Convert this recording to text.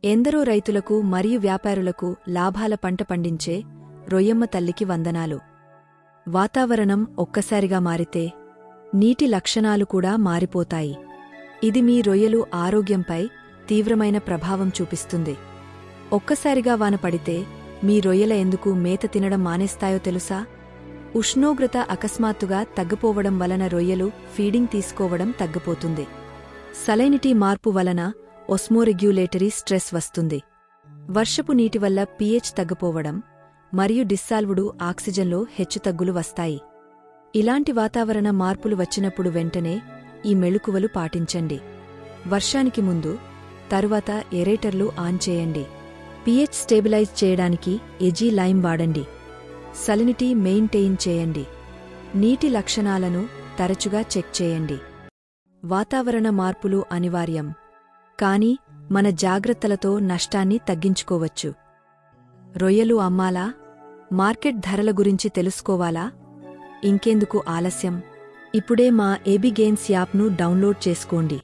ఎందరో రైతులకు మరియు వ్యాపారులకు లాభాల పంట పండించే రొయ్యమ్మ తల్లికి వందనాలు. వాతావరణం ఒక్కసారిగా మారితే నీటి లక్షణాలు కూడా మారిపోతాయి. ఇది మీ రొయ్యలు ఆరోగ్యంపై తీవ్రమైన ప్రభావం చూపిస్తుంది. ఒక్కసారిగా వాన పడితే మీ రొయ్యల ఎందుకు మేత తినడం మానేస్తాయో తెలుసా? ఉష్ణోగ్రత అకస్మాత్తుగా తగ్గిపోవడం వలన రొయ్యలు ఫీడింగ్ తీసుకోవడం తగ్గిపోతుంది. సలైనిటీ మార్పు వలన ఒస్మోరెగ్యులేటరీ స్ట్రెస్ వస్తుంది. వర్షపు నీటి వల్ల పీహెచ్ తగ్గిపోవడం మరియు డిస్సాల్వుడు ఆక్సిజన్లో హెచ్చుతగ్గులు వస్తాయి. ఇలాంటి వాతావరణ మార్పులు వచ్చినప్పుడు వెంటనే ఈ మెళుకువలు పాటించండి. వర్షానికి ముందు, తరువాత ఎరేటర్లు ఆన్ చేయండి. పీహెచ్ స్టేబిలైజ్ చేయడానికి ఎజీ లైమ్ వాడండి. సలినిటీ మెయింటెయిన్ చేయండి. నీటి లక్షణాలను తరచుగా చెక్ చేయండి. వాతావరణ మార్పులు అనివార్యం, కాని మన జాగ్రత్తలతో నష్టాన్ని తగ్గించుకోవచ్చు. రొయ్యలు అమ్మాలా? మార్కెట్ ధరల గురించి తెలుసుకోవాలా? ఇంకెందుకు ఆలస్యం? ఇప్పుడే మా ఏబీ గెయిన్స్ యాప్ను డౌన్లోడ్ చేసుకోండి.